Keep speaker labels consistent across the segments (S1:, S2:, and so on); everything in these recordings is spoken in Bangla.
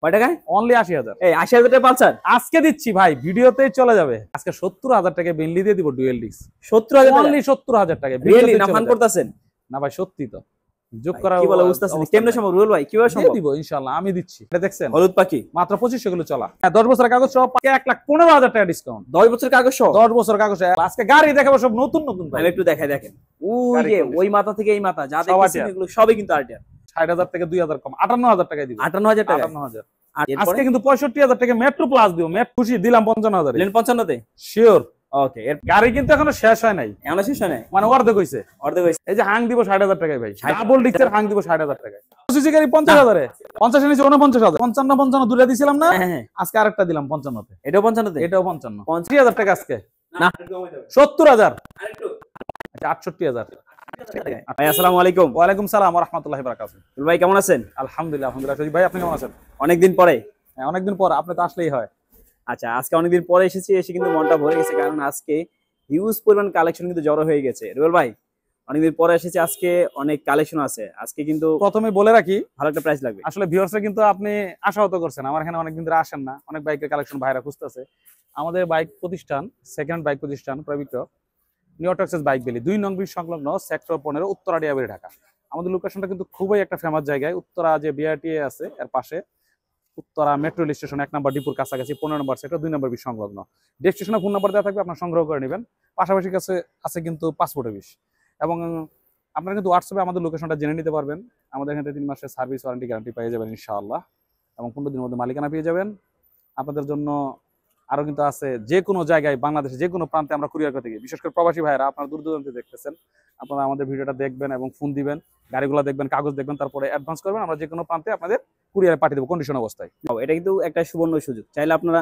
S1: কয় টাকায়?
S2: অনলি ৮০,০০০।
S1: এই ৮০,০০০ টাকা পালসার
S2: আজকে দিচ্ছি ভাই, ভিডিওতেই চলে যাবে। আজকে ৭০,০০০ টাকা বেনলি দিয়ে দিব ডুয়েল ডিস্ক।
S1: ৭০,০০০ টাকা
S2: অনলি ৭০,০০০ টাকা।
S1: রিয়েলি না ফান করতেছেন?
S2: না ভাই সত্যি তো। যোগ করা
S1: কি বলে বুঝতাছেন? কেমনে সম্ভব রুবেল ভাই? কিভাবে সম্ভব?
S2: দিব ইনশাআল্লাহ, আমি দিচ্ছি। এটা দেখছেন
S1: হলুদ পাখি
S2: মাত্র ২৫০০ কিলো চলা। হ্যাঁ ১০ বছরের কাগজ সহ ১,১৫,০০০ টাকা ডিসকাউন্ট।
S1: ১০ বছর কাগজ সহ
S2: ১০ বছর কাগজ। আজকে গাড়ি দেখাবো সব নতুন নতুন ভাই।
S1: আমি একটু দেখাই দেখেন। ওই যে ওই মাথা থেকে এই মাথা যা দেখতেছেন এগুলো সবই কিন্তু আরটিআর।
S2: ৬০,০০০ থেকে ২,০০০ কম ৫৮,০০০ টাকায় দিব।
S1: ৫৮,০০০ টাকা।
S2: ৫৮,০০০। আজকে কিন্তু ৬৫,০০০ টাকা মেট্রো প্লাস দিব। মেট খুশি দিলাম ৫৫,০০০।
S1: লেন ৫৫ তে
S2: শিওর।
S1: ওকে। এর
S2: গাড়ি কিন্তু এখনো শেষ হয় নাই।
S1: এমন শেষ হয় নাই
S2: মানে অর্ধেক হইছে।
S1: অর্ধেক হইছে।
S2: এই যে হাং দিব ৬০,০০০ টাকায় ভাই। ডাবল ডিক্সের হাং দিব ৬০,০০০ টাকায়। সিসি গাড়ি ৫০,০০০ এ। ৫০ এর নিচে ৪৯,০০০। ৫৫ ৫৫ দুইটা দিছিলাম না?
S1: হ্যাঁ।
S2: আজকে আরেকটা দিলাম ৫৫ তে।
S1: এটাও ৫৫ তে?
S2: এটাও ৫৫। ৩০,০০০ টাকা আজকে।
S1: না
S2: ৭০,০০০।
S1: আরেকটু।
S2: আচ্ছা ৬৮,০০০।
S1: ভাই আসসালামু আলাইকুম।
S2: ওয়া আলাইকুম সালাম ওয়া রাহমাতুল্লাহি ওয়া বারাকাতুহু।
S1: রুবেল ভাই কেমন আছেন?
S2: আলহামদুলিল্লাহ আলহামদুলিল্লাহ। সজীব ভাই আপনি কেমন আছেন?
S1: অনেকদিন পরে।
S2: হ্যাঁ অনেকদিন পর, আপনি তো আসলেই হয়।
S1: আচ্ছা আজকে অনেকদিন পরে এসেছি, এসে কিন্তু মনটা ভরে গেছে, কারণ আজকে হিউজ পরিমাণ কালেকশন কিন্তু জড়ো হয়ে গেছে। রুবেল ভাই অনেকদিন পরে এসেছি, আজকে অনেক কালেকশন আছে। আজকে কিন্তু
S2: প্রথমে বলে রাখি
S1: ভালো একটা প্রাইস লাগবে।
S2: আসলে ভিউয়ার্সরা কিন্তু আপনি আশাহত করছেন, আমার এখানে অনেকদিন ধরে আসেন না, অনেক বাইকের কালেকশন ভাইরা খুঁজতেছে। আমাদের বাইক প্রতিষ্ঠান সেকেন্ড বাইক প্রতিষ্ঠান প্রবিক্র নিউ টক্সেস বাইক ভ্যালি ২ নং ব্রিজ সংলগ্ন সেক্টর ১৫ উত্তরা ডিয়াবাড়ি ঢাকা। আমাদের লোকেশনটা কিন্তু খুবই একটা ফেমাস জায়গায়, উত্তরা যে বিআরটিএ আছে এর পাশে, উত্তরা মেট্রো রেল স্টেশন ১ নম্বর ডিপুর কাছাকাছি ১৫ নম্বর সেক্টর ২ নম্বর ব্রিজ সংলগ্ন। ডেস্টিনেশনে ফোন নাম্বার দেওয়া থাকবে, আপনার সংগ্রহ করে নেবেন। পাশাপাশি কাছে আছে কিন্তু পাসপোর্ট অফিস, এবং আপনারা কিন্তু হোয়াটসঅ্যাপে আমাদের লোকেশনটা জেনে নিতে পারবেন। আমাদের এখানে ৩ মাসের সার্ভিস ওয়ারেন্টি গ্যারান্টি পেয়ে যাবেন ইনশাআল্লাহ, এবং ১৫ দিনের মধ্যে মালিকানা পেয়ে যাবেন। আপনাদের জন্য আরো কিন্তু আছে, যে কোনো জায়গায় বাংলাদেশে যে কোনো প্রান্তে আমরা কুরিয়ার করতে গিয়ে, বিশেষ করে প্রবাসী ভাইয়েরা আপনারা দূর দূরান্তে দেখতেছেন, আপনারা আমাদের ভিডিওটা দেখবেন এবং ফোন দিবেন, গাড়িগুলো দেখবেন, কাগজ দেখবেন, তারপরে অ্যাডভান্স করবেন, আমরা যে কোনো প্রান্তে আপনাদের কুরিয়ারে পাঠিয়ে দেবো কন্ডিশন অবস্থায়।
S1: এটা কিন্তু একটা সুবর্ণ সুযোগ, চাইলে আপনারা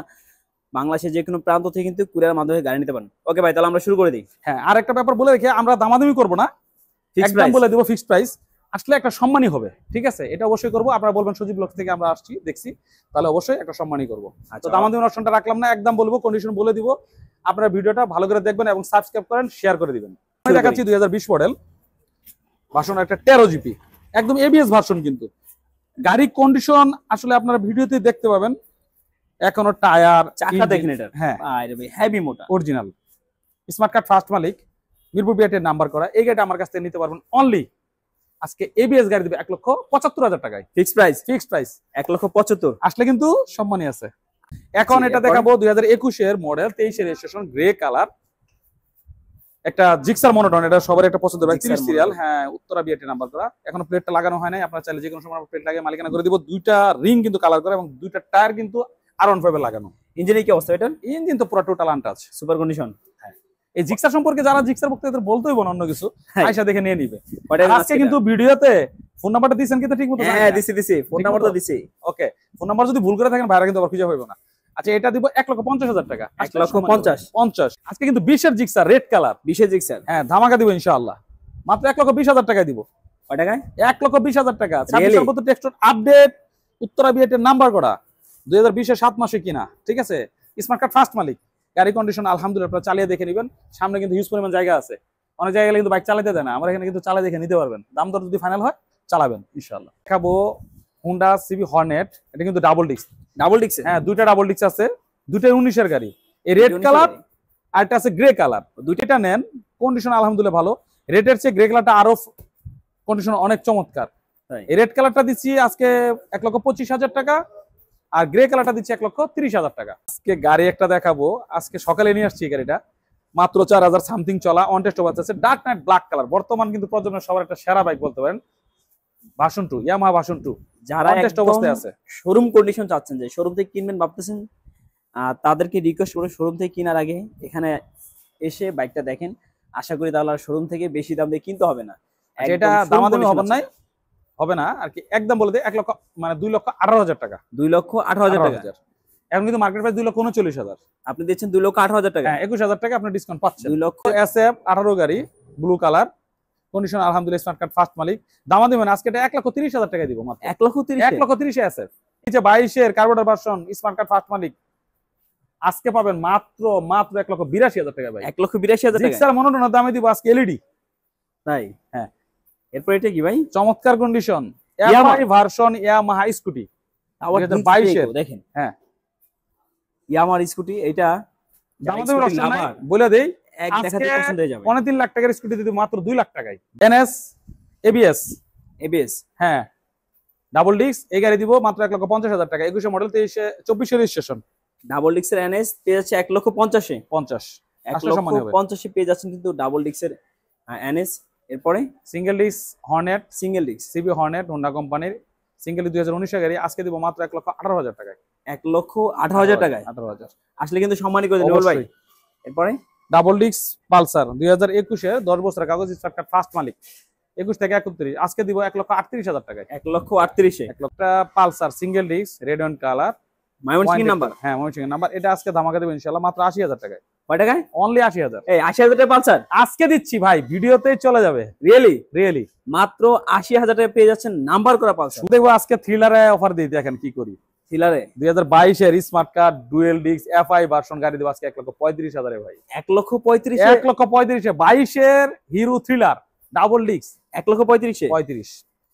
S1: বাংলাদেশের যে কোনো প্রান্ত থেকে কিন্তু কুরিয়ার মাধ্যমে গাড়ি নিতে পারেন। ওকে ভাই তাহলে আমরা শুরু করে দিই।
S2: হ্যাঁ আর একটা ব্যাপার বলে রেখে, আমরা দামাদামি করবো না, একদম বলে দেবো ফিক্সড প্রাইস। আসলে একটা সম্মানই হবে, ঠিক আছে? এটা অবশ্যই করবো। আপনারা বলবেন সজীব ব্লগ থেকে আমরা আসছি দেখছি, তাহলে অবশ্যই একটা সম্মানই করবো। তো দামাদামি অপশনটা রাখলাম না, একদম বলবো, কন্ডিশন বলে দিব। আপনারা ভিডিওটা ভালো করে দেখবেন এবং সাবস্ক্রাইব করেন, শেয়ার করে দিবেন। আমি দেখাচ্ছি 2020 মডেল ভার্সন, একটা 13 জিপি, একদম এবিএস ভার্সন। কিন্তু গাড়ির কন্ডিশন আসলে আপনারা ভিডিওতে দেখতে পাবেন, এখনো টায়ার
S1: চাকা দেখেন এটা।
S2: হ্যাঁ
S1: আরে ভাই হেভি মোটা
S2: অরিজিনাল স্মার্ট কার্ড ফার্স্ট মালিক, মিরপুর বিআরটির নাম্বার করা। এই গাড়িটা আমার কাছ থেকে নিতে পারবেন অনলি আজকে এবিএস গাড়ি দিবে ১,৭৫,০০০ টাকায়।
S1: Fixed price.
S2: Fixed price
S1: ১,৭৫,০০০।
S2: আসলে কিন্তু সম্মানই আছে। এখন এটা দেখাবো 2021 এর মডেল, 23 এর রেজিস্ট্রেশন, গ্রে কালার, একটা জিক্সার মনোটন। এটা সবার একটা পছন্দের বাইক, 30 সিরিয়াল। হ্যাঁ উত্তরা বিআরটি নাম্বার করা, এখনো প্লেটটা লাগানো হয় নাই। আপনারা চাইলে যে কোনো সময় প্লেট লাগিয়ে মালিকানা করে দিব। দুইটা রিং কিন্তু কালার করা, এবং দুইটা টায়ার কিন্তু R15 লাগানো।
S1: ইঞ্জিনের কি অবস্থা এটা?
S2: ইঞ্জিন তো পুরো টোটাল আনটাচ,
S1: সুপার কন্ডিশন।
S2: এই জিক্সার সম্পর্কে যারা জিক্সার বক্তাদের বলতে হইব না অন্য কিছু, আয়সা দেখে নিয়ে নিবে। আজকে
S1: আজকে
S2: কিন্তু ভিডিওতে ফোন নাম্বারটা দিয়েছেন কিন্তু ঠিক মতো?
S1: হ্যাঁ দিছি ফোন নাম্বার তো দিছি।
S2: ওকে, ফোন নাম্বার যদি ভুল করে থাকেন ভাইরা কিন্তু আবার খুঁজে পাইবো না। আচ্ছা এটা দিব ১,৫০,০০০ টাকা।
S1: ১,৫০,০০০।
S2: আজকে কিন্তু 20 এর জিক্সার রেড কালার,
S1: 20 এর জিক্সার।
S2: হ্যাঁ ধামাকা দিব ইনশাআল্লাহ, মাত্র ১,২০,০০০ টাকায় দিব।
S1: কয় টাকায়?
S2: ১,২০,০০০ টাকা। ২৬ সর্বোচ্চ টেক্সট আপডেট, উত্তরা বিআরটির নাম্বার করা, 2020 এর 7 মাসে কিনা, ঠিক আছে? স্মার্ট কার্ড ফার্স্ট মালিক, গাড়ি কন্ডিশন আলহামদুলিল্লাহ, আপনারা চালিয়ে দেখে নেবেন। সামনে কিন্তু হিউজ পরিমাণ জায়গা আছে, অনেক জায়গায় কিন্তু বাইক চালাতে দেয় না, আমরা এখানে কিন্তু চালিয়ে দেখে নিতে পারবেন। দাম দর যদি ফাইনাল হয় চালাবেন ইনশাআল্লাহ। দেখাবো হোন্ডা সিবি হর্নেট, এটা কিন্তু ডাবল ডিস্ক।
S1: Double disc?
S2: হ্যাঁ দুইটা ডাবল ডিস্ক আছে, দুইটাই 19 এর গাড়ি। এই রেড কালার আর একটা আছে গ্রে কালার, দুইটা নেন, কন্ডিশন আলহামদুলিল্লাহ ভালো। রেডের চেয়ে গ্রে কালারটা আরো কন্ডিশন অনেক চমৎকার। এই রেড কালারটা দিচ্ছি আজকে ১,২৫,০০০ টাকা, আর গ্রে কালারটা দিচ্ছি ১,৩০,০০০ টাকা। আজকে গাড়ি একটা দেখাবো, আজকে সকালে নিয়ে আসছি গাড়িটা, মাত্র ৪,০০০ সামথিং চলা, অন টেস্ট আছে, ডার্ক নাইট ব্ল্যাক কালার। বর্তমান কিন্তু প্রজন্মের সবার একটা সেরা বাইক বলতে পারেন, ভার্সন 2, ইয়ামাহা ভার্সন 2,
S1: যারা
S2: অন টেস্ট অবস্থায় আছে।
S1: শোরুম কন্ডিশন চাচ্ছেন, যে শোরুম থেকে কিনবেন ভাবতেছেন, তাদেরকে রিকোয়েস্ট করে শোরুম থেকে কেনার আগে এখানে এসে বাইকটা দেখেন। আশা করি তাহলে শোরুম থেকে বেশি দাম দিয়ে কিনতে হবে না।
S2: এটা দামাদামি হবে না আর কি, একদম বলে দেয় 1 লক্ষ, মানে 2,18,০০০ টাকা।
S1: 2,18,০০০ টাকা।
S2: এখন কিন্তু মার্কেট প্রাইস 2,39,০০০।
S1: আপনি দিচ্ছেন 2,18,০০০ টাকা।
S2: হ্যাঁ 21,০০০ টাকা আপনি ডিসকাউন্ট পাচ্ছেন।
S1: 2 লক্ষ।
S2: SF 18 গাড়ি, ব্লু কালার, কন্ডিশন আলহামদুলিল্লাহ, স্মার্ট কার্ড ফার্স্ট মালিক। দামা দিবেন আজকে এটা 1,30,০০০ টাকা দিব মাত্র।
S1: 1,30,০০০?
S2: 1,30,০০০ SF। এই যে 22 এর carburettor version, smart card first মালিক, আজকে পাবেন মাত্র 1,82,০০০ টাকা ভাই।
S1: 1,82,০০০ টাকা।
S2: জিক্সার মনোটনের দামে দিব আজকে এলইডি।
S1: তাই?
S2: হ্যাঁ।
S1: এরপর এটা কি ভাই?
S2: চমৎকার condition, Yamaha version, Yamaha scooty,
S1: আবার
S2: 2022 এর।
S1: দেখেন
S2: হ্যাঁ।
S1: ইয়ামার স্কুটি এটা
S2: দামাদামি অপশন নাই, বলে দেই
S1: এক দেখাতে
S2: আজকে
S1: পছন্দ হয়ে যাবে।
S2: 3.5 লাখ টাকার স্কুটি দিতে মাত্র 2 লাখ টাকায়। এনএস এবিএস,
S1: এবিএস
S2: হ্যাঁ ডাবল ডিস্ক, এই গাড়ি দিব মাত্র 1,50,000 টাকা। 21 মডেল, 24 রেজিস্ট্রেশন।
S1: ডাবল ডিক্সের এনএস পেয়ে যাচ্ছে 1,50,000
S2: 50 আসলে সম্মান হবে।
S1: 1,50,000 পেয়ে যাচ্ছেন কিন্তু ডাবল ডিক্সের এনএস। এরপরে
S2: সিঙ্গেল ডিস্ক হর্নেট,
S1: সিঙ্গেল ডিক্স
S2: সিবি হর্নেট হোন্ডা কোম্পানির সিঙ্গেল 2019 এর গাড়ি আজকে দিব মাত্র 1,18,000 টাকায়।
S1: 1,18,000 টাকায়
S2: 18,000
S1: আসলে কিন্তু সম্মানই করে দেবেন ভাই। এরপরে
S2: ডাবল ডিস্ক পালসার 2021 এর 10 বছরের কাগজ, স্টার্ট ফার্স্ট মালিক, 21 থেকে 31 আজকে দিব 1,38,000 টাকায়।
S1: 1,38,000
S2: 1 লক্ষ Pulsar single disc red and colour,
S1: Mymensingh number.
S2: হ্যাঁ ময়মনসিংহ নাম্বার। এটা আজকে ধামাকা দেব ইনশাআল্লাহ মাত্র 80,000 টাকায়।
S1: কয় টাকায়?
S2: অনলি 80,000।
S1: এই 80,000 টাকা পালসার
S2: আজকে দিচ্ছি ভাই, ভিডিওতেই চলে যাবে।
S1: রিয়েলি মাত্র 80,000 টাকা পেয়ে যাচ্ছেন নাম্বার করা পালসার।
S2: দেখবো আজকে থ্রিলারে অফার দিই, দেখেন কি করি।
S1: থ্রিলারে
S2: 2022 এর smart card dual disk FI version গাড়ি দেব আজকে 1,35,000 এ ভাই।
S1: 1,35,000
S2: 1,35,000 22 এর হিরো থ্রিলার ডাবল ডিস্ক
S1: 1,35,000
S2: 35।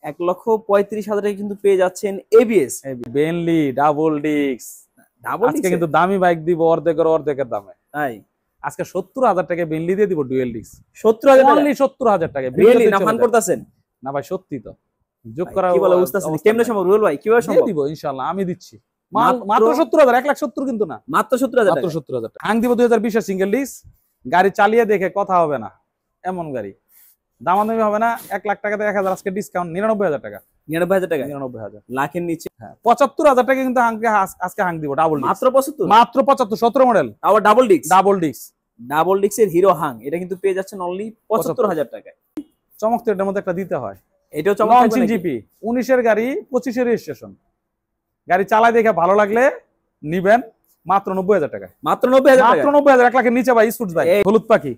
S1: 1,35,000 টাকা কিন্তু পেয়ে যাচ্ছেন ABS
S2: Benly double disc.
S1: Double
S2: আজকে কিন্তু দামি বাইক দিব অর্ধেকের দামে।
S1: তাই
S2: আজকে 70,000 টাকা বেনলি দিয়ে দিব ডুয়েল ডিস্ক।
S1: 70,000 টাকা
S2: অনলি 70,000 টাকা।
S1: রিয়েলি না ফান করতেছেন?
S2: না ভাই সত্যি তো, যোগ করা
S1: কি বলে বুঝতাছেন কেমনে সম্ভব? রুল ভাই কিভাবে সম্ভব?
S2: দিব ইনশাআল্লাহ, আমি দিচ্ছি মাত্র 70,000। 1,70,000 কিন্তু না,
S1: মাত্র 70,000
S2: মাত্র
S1: টাকা
S2: 70,000 টাকা। হাং দিব 2020 এর সিঙ্গেল ডিস্ক গাড়ি, চালিয়ে দেখে কথা হবে না এমন গাড়ি। দামাদামি হবে না, 1 লাখ টাকাতে 1,000 আজকে ডিসকাউন্ট 99,000 টাকা।
S1: 99,000 টাকা
S2: 99,000
S1: লাখের নিচে।
S2: হ্যাঁ 75,000 টাকা কিন্তু আজকে হাং দিব ডাবল ডিস্ক।
S1: মাত্র 75
S2: মাত্র 75 17 মডেল
S1: আবার ডাবল ডিক্স।
S2: ডাবল
S1: ডিক্সের হিরো হাং এটা কিন্তু পেয়ে যাচ্ছেন অনলি 75,000 টাকায়।
S2: চমক তো এটার মধ্যে একটা দিতে হয়।
S1: এটাও চমক থাকবে নাকি?
S2: জিপি 19 এর গাড়ি 25 এর রেজিস্ট্রেশন, গাড়ি চালায় দেখে ভালো লাগলে নিবেন মাত্র 90,000 টাকায়।
S1: মাত্র 90,000
S2: মাত্র
S1: টাকা
S2: 90,000। 1 লাখের নিচে ভাই স্কুট ভাই। হলুদ পাখি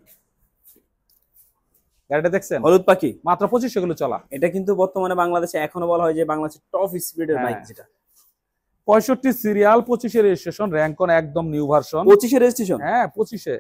S2: গাড়িটা দেখছেন?
S1: হলুদ পাখি
S2: মাত্র 2500 কিলো চলা।
S1: এটা কিন্তু বর্তমানে বাংলাদেশে এখনো বলা হয় যে বাংলাদেশের টপ স্পিডের বাইক যেটা।
S2: 65 সিরিয়াল 25 এর রেজিস্ট্রেশন, র‍্যাঙ্ক অন একদম নিউ ভার্সন।
S1: 25 এর রেজিস্ট্রেশন।
S2: হ্যাঁ 25 এ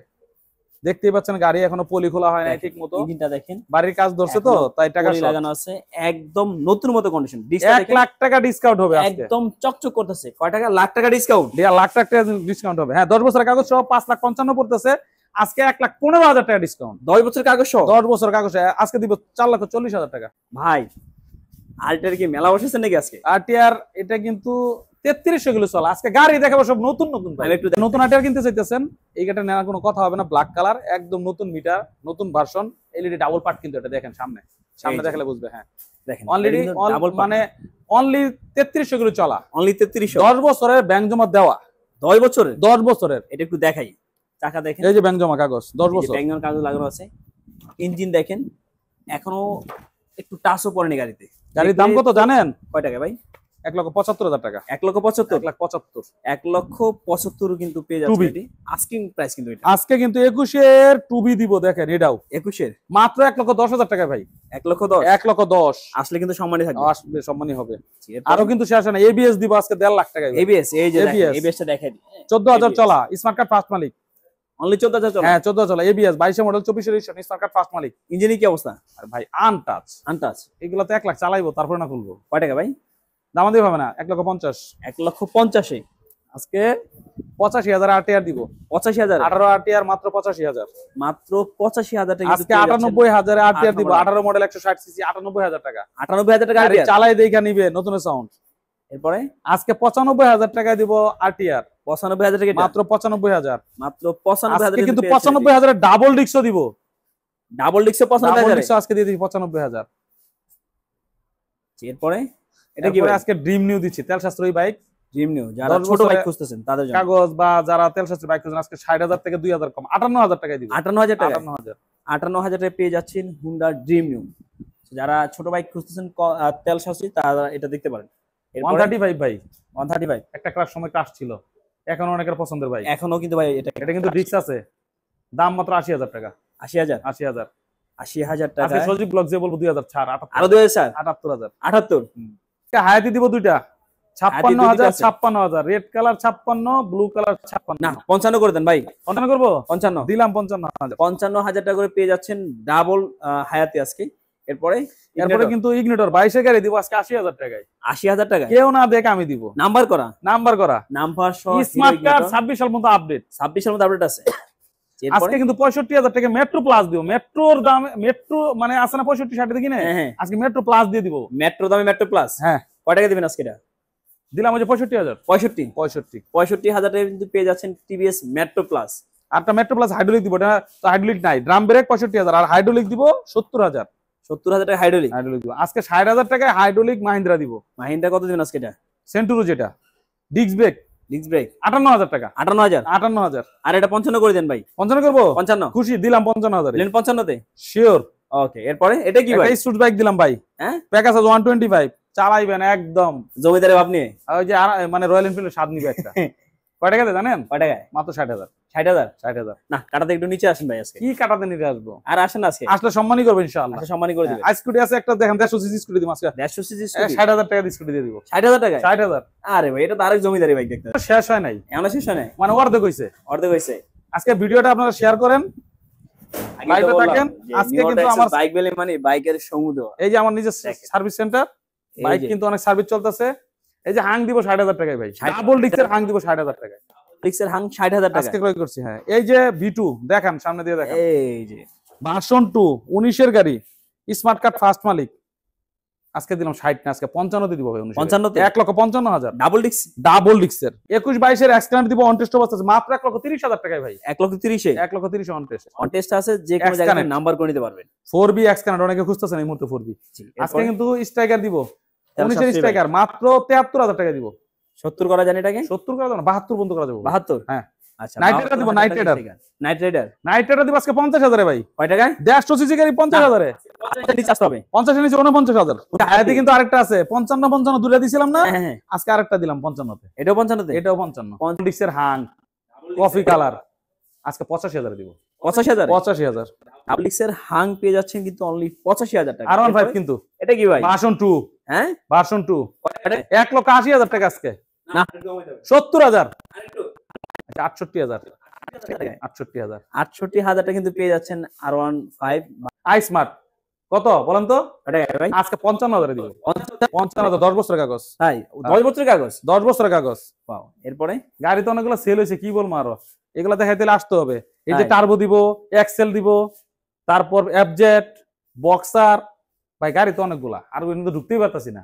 S2: দেখতেই পাচ্ছেন গাড়ি এখনো পলি খোলা হয় না ঠিক মতো।
S1: ইঞ্জিনটা দেখেন,
S2: বাড়ির কাজ ধরছে তো তাই টাকা
S1: পলি লাগানো আছে, একদম নতুন মতো কন্ডিশন।
S2: 1 লাখ টাকা ডিসকাউন্ট হবে আজকে,
S1: একদম চকচক করতেছে। কয় টাকা? লাখ টাকা ডিসকাউন্ট।
S2: 1 লাখ টাকা ডিসকাউন্ট হবে। হ্যাঁ 10 বছরের কাগজ সহ 5,55,000 পড়তেছে আজকে। 1,15,000 টাকা ডিসকাউন্ট।
S1: 10 বছর কাগজ সহ
S2: 10 বছর কাগজ আজকে দিব 4,40,000 টাকা।
S1: ভাই আলটার কি মেলা বসেছে নাকি আজকে?
S2: আরটিআর এটা কিন্তু 3300 কিলো চলা। আজকে গাড়ি দেখাবো সব নতুন নতুন ভাই।
S1: আমি একটু
S2: নতুন আরটিআর কিনতে চাইতেছেন, এই গাড়িটা নেওয়ার কোনো কথা হবে না। ব্ল্যাক কালার একদম নতুন মিটার, নতুন ভার্সন, এলইডি ডাবল পার্ট কিন্তু এটা দেখেন সামনে দেখালে বুঝবে। হ্যাঁ
S1: দেখেন
S2: অলরেডি মানে অনলি 3300 কিলো চলা,
S1: অনলি 3300।
S2: 10 বছরের ব্যাংক জমা দেওয়া।
S1: 10 বছরের?
S2: 10 বছরের।
S1: এটা একটু দেখাই, চাকা দেখেন,
S2: এই যে ব্যাংক জমা কাগজ 10 বছর।
S1: ব্যাংক জমা কাগজ লাগানো আছে। ইঞ্জিন দেখেন এখনো একটু টাচও পড়েনি গাড়িতে।
S2: গাড়ির দাম কত জানেন?
S1: কয় টাকা ভাই?
S2: 1,75,000 টাকা।
S1: 1,75,000
S2: 1,75,000
S1: 1,75,000 কিন্তু পেয়ে যাচ্ছে এটি আস্কিং প্রাইস কিন্তু এটা।
S2: আজকে কিন্তু 21 এর টুবি দিব দেখেন, এটাও
S1: 21 এর
S2: মাত্র 1,10,000 টাকা ভাই।
S1: 1,10,000
S2: 1,10,000
S1: আসলে কিন্তু সম্মানই থাকবে,
S2: আসবে সম্মানই হবে। আরো কিন্তু শেষ হয় না, এবিএস দিব আজকে 1.5 লাখ টাকা।
S1: এবিএস এই যে
S2: ABS
S1: এবিএসটা দেখাই দিই।
S2: 14,000 চলা, স্মার্ট কার্ড ফার্স্ট মালিক।
S1: অনলি 14,000 চলা।
S2: হ্যাঁ 14,000 চলা, এবিএস 22 মডেল 24 এর রেজিস্ট্রেশন, স্মার্ট কার্ড ফার্স্ট মালিক।
S1: ইঞ্জিনের কি অবস্থা?
S2: আর ভাই আনটাচ
S1: আনটাচ
S2: এগুলো তো 1 লাখ চালাইবো তারপরে না খুলবো।
S1: কয় টাকা ভাই?
S2: দাম দিয়ে হবে না, 1,50,000।
S1: 1,50,000
S2: আজকে 85,000 আরটিআর দিব।
S1: 85,000
S2: 18 আরটিআর মাত্র 85,000।
S1: মাত্র 85,000 টাকা
S2: আজকে 98,000 আরটিআর দিব। 18 মডেল 160 সিসি 98,000 টাকা।
S1: 98,000 টাকা
S2: গাড়ি চালাই দেখা নিবে নতুন সাউন্ড।
S1: এরপরে
S2: আজকে 95,000 টাকা দিব আরটিআর।
S1: 95,000 টাকা
S2: মাত্র 95,000।
S1: মাত্র 95,000
S2: আজকে কিন্তু 95,000 এর ডাবল ডিস্কও দিব।
S1: ডাবল ডিক্সে
S2: ডাবল
S1: 95,000
S2: ডিস্ক আজকে দিয়ে দিই 95,000।
S1: এরপরে এটা কি
S2: এরপরে আজকে ড্রিম নিউ দিচ্ছি, তেল সাশ্রয়ী বাইক।
S1: ড্রিম নিউ যারা
S2: 10
S1: ছোট বাইক
S2: বছরে
S1: খুঁজতেছেন তাদের জন্য
S2: কাগজ বা যারা তেল সাশ্রয়ী বাইক খুঁজছেন আজকে 60,000 থেকে 2,000 কম 58,000 টাকায় দিব।
S1: 58,000 টাকা
S2: 58,000
S1: 58,000 টাকা পেয়ে যাচ্ছেন হুন্ডা ড্রিম নিউ। যারা ছোট বাইক খুঁজতেছেন তেল সাশ্রয়ী তারা এটা দেখতে পারেন।
S2: 135 ভাই
S1: 135
S2: একটা ক্রাশ সময় ক্রাশ ছিল, এখন অনেকের পছন্দের বাইক।
S1: এখনো কিন্তু ভাই এটা
S2: কিন্তু রিস্ক আছে, দাম মাত্র 80,000 টাকা।
S1: 80,000
S2: 80,000
S1: 80,000
S2: আজকে
S1: টাকা
S2: সজীব ব্লগ যে বলবো 2,000 ছাড়।
S1: আরো 2,000
S2: 78,000
S1: 78
S2: হায়াতি দিব দুইটা।
S1: হায়াতি
S2: 56,000
S1: দুইটা আছে।
S2: 56,000 রেড কালার 56, ব্লু কালার 56।
S1: না 55 করে দেন ভাই।
S2: 55 করবো?
S1: 55
S2: দিলাম 55,000।
S1: 55,000 টাকা করে পেয়ে যাচ্ছেন ডাবল হায়াতি আজকে। এরপরে
S2: এরপরে কিন্তু ইগনিটর 22 গাড়ি দিব আজকে 80,000 টাকায়।
S1: 80,000 টাকা
S2: কেউ না দেখে আমি দিব,
S1: নাম্বার করা,
S2: নাম্বার করা,
S1: নাম্বার সহ
S2: স্মার্ট কার্ড 26 সাল পর্যন্ত আপডেট।
S1: 26 এর মধ্যে আপডেট আছে।
S2: আজকে কিন্তু 65,000 টাকা মেট্রো প্লাস দিব। মেট্রোর দাম, মেট্রো মানে আছে না 65-60 কিনে,
S1: হ্যাঁ
S2: আজকে মেট্রো প্লাস দিয়ে দিব।
S1: মেট্রো দামে মেট্রো প্লাস।
S2: হ্যাঁ,
S1: কয় টাকা দিবেন আজকে এটা?
S2: দিলাম ওই যে 65,000।
S1: 65,000 টাকা কিন্তু পেয়ে যাচ্ছেন টিভিএস মেট্রো প্লাস।
S2: আরটা মেট্রো প্লাস হাইড্রোলিক দিব, এটা তো হাইড্রোলিক নাই। ড্রাম ব্রেক 65,000 আর হাইড্রোলিক দিব 70,000।
S1: 70,000 টাকা হাইড্রোলিক
S2: দিব আজকে 60,000 টাকায় হাইড্রোলিক মাহিন্দ্রা দিব।
S1: মাহিন্দ্রা কত দিবেন আজকে এটা?
S2: সেন্টুরো যেটা ডিস্ক ব্রেক,
S1: ডিস্ক ব্রেক
S2: 58,000 টাকা।
S1: 58,000 আর এটা 55 করে দেন ভাই।
S2: 55 করবো?
S1: 55
S2: খুশি, দিলাম 55,000।
S1: লেন 55 তে
S2: শিওর।
S1: ওকে, এরপরে এটা কি ভাই?
S2: স্টুড বাইক দিলাম ভাই,
S1: হ্যাঁ
S2: প্যাকেজ 125, চালাইবেন একদম
S1: জমিদারের বাপ নিয়ে।
S2: ওই যে মানে রয়্যাল এনফিল্ডের স্বাদ নিবে একটা। কয় টাকা দেয় জানেন?
S1: কয় টাকায়?
S2: মাত্র 60,000।
S1: 60,000 না, কাটাতে একটু নিচে আসেন ভাই আজকে।
S2: কি কাটাতে নিতে আসবো?
S1: আর আসেন না আজকে,
S2: আসলে সম্মানই করবো ইনশাআল্লাহ।
S1: আচ্ছা সম্মানই করে দিবেন।
S2: স্কুটি আছে একটা, দেখেন 150 সিসি স্কুটি দিম আজকে।
S1: 150 সিসি স্কুটি
S2: 60,000 টাকা স্কুটি দিয়ে দিব।
S1: 60,000 টাকায়?
S2: 60,000।
S1: আরে ভাই, এটা তো আরেক জমিদারি বাইক দেখতে।
S2: শেষ হয় নাই,
S1: এমন শেষ হয় না,
S2: মানে অর্ধেক হইছে।
S1: অর্ধেক হইছে।
S2: আজকে ভিডিওটা আপনারা শেয়ার করেন, লাইভে থাকেন। আজকে কিন্তু আমার
S1: বাইক বেলে মানে বাইকের সমুদ্র।
S2: এই যে আমার নিজের সার্ভিস সেন্টার, বাইক কিন্তু অনেক সার্ভিস চলতেছে। এই যে হাং দিব 60,000 টাকায় ভাই, ডাবল ডিক্সের হাং দিব 60,000 টাকায়।
S1: ডিক্সের হাং 60,000 টাকা
S2: আজকে ক্রয় করছি। হ্যাঁ, এই যে V2 দেখেন, সামনে দিয়ে দেখেন,
S1: এই যে
S2: ভার্সন 2 19 এর গাড়ি, স্মার্ট কার্ড ফার্স্ট মালিক। আজকে দিলাম 60 না, আজকে 55 তে দিব ভাই।
S1: 55 তে
S2: 1,55,000
S1: ডাবল ডিক্স,
S2: ডাবল ডিক্সের 21-22 এর এক্সটেন্ড দিব অন টেস্ট অবস্থা আছে মাত্র 1,30,000 টাকায় ভাই।
S1: 1,30,000 এ
S2: 1,30,000 অন টেস্ট।
S1: অন টেস্ট আছে, যে কোনো জায়গায় নাম্বার করে নিতে পারবেন।
S2: 4B এক্সটেন্ড অনেকে খুঁজতেছেন এই মুহূর্তে 4B। আজকে কিন্তু স্ট্রাইকার দিব 19 এর স্ট্রাইকার মাত্র 73,000 টাকা দিব।
S1: 70 করা জানি এটাকে?
S2: 70 করা যাবে না, 72 পর্যন্ত করা যাবে।
S1: 72?
S2: হ্যাঁ।
S1: আচ্ছা,
S2: নাইট রাইডার দিব, knight rider.
S1: Knight rider,
S2: knight rider দিব আজকে 50,000 এ ভাই।
S1: কয় টাকায়?
S2: 150 সিসি গাড়ি 50,000 এ।
S1: 50 নিচে আসতে হবে।
S2: 50 এর নিচে 49,000। হায়াতে কিন্তু আরেকটা আছে 55 দুইটা দিছিলাম না,
S1: হ্যাঁ
S2: আজকে আরেকটা দিলাম 55 তে।
S1: এটাও 55 তে?
S2: এটাও 55। ডিক্সের হাং কফি কালার আজকে 85,000 দিব।
S1: 85,000?
S2: 85,000।
S1: ডাবলিক্সের হাং পেয়ে যাচ্ছেন কিন্তু অনলি 85,000 টাকা।
S2: R15 কিন্তু
S1: এটা কি ভাই?
S2: ভার্সন 2।
S1: হ্যাঁ
S2: ভার্সন 2 1,80,000 টাকা আজকে।
S1: না
S2: 70,000। আচ্ছা 68,000। 68,000।
S1: 68,000 টাকা কিন্তু পেয়ে যাচ্ছেন R15
S2: আই স্মার্ট। কত বলেন তো?
S1: এটা ভাই
S2: আজকে 55,000 এ দিব। 55,000 10 বছরের কাগজ।
S1: তাই 10 বছরের কাগজ?
S2: 10 বছরের কাগজ।
S1: পাও। এরপরে
S2: গাড়ি তো অনেকগুলো সেল হয়েছে, কি বলবো আরো, এগুলা দেখাইতে আসতে হবে। এই যে
S1: তাই।
S2: টার্বো দিব, এক্সেল দিব, তারপর এফজেড, বক্সার। ভাই গাড়ি তো অনেকগুলা, আর কিন্তু ঢুকতেই পারতাছি না।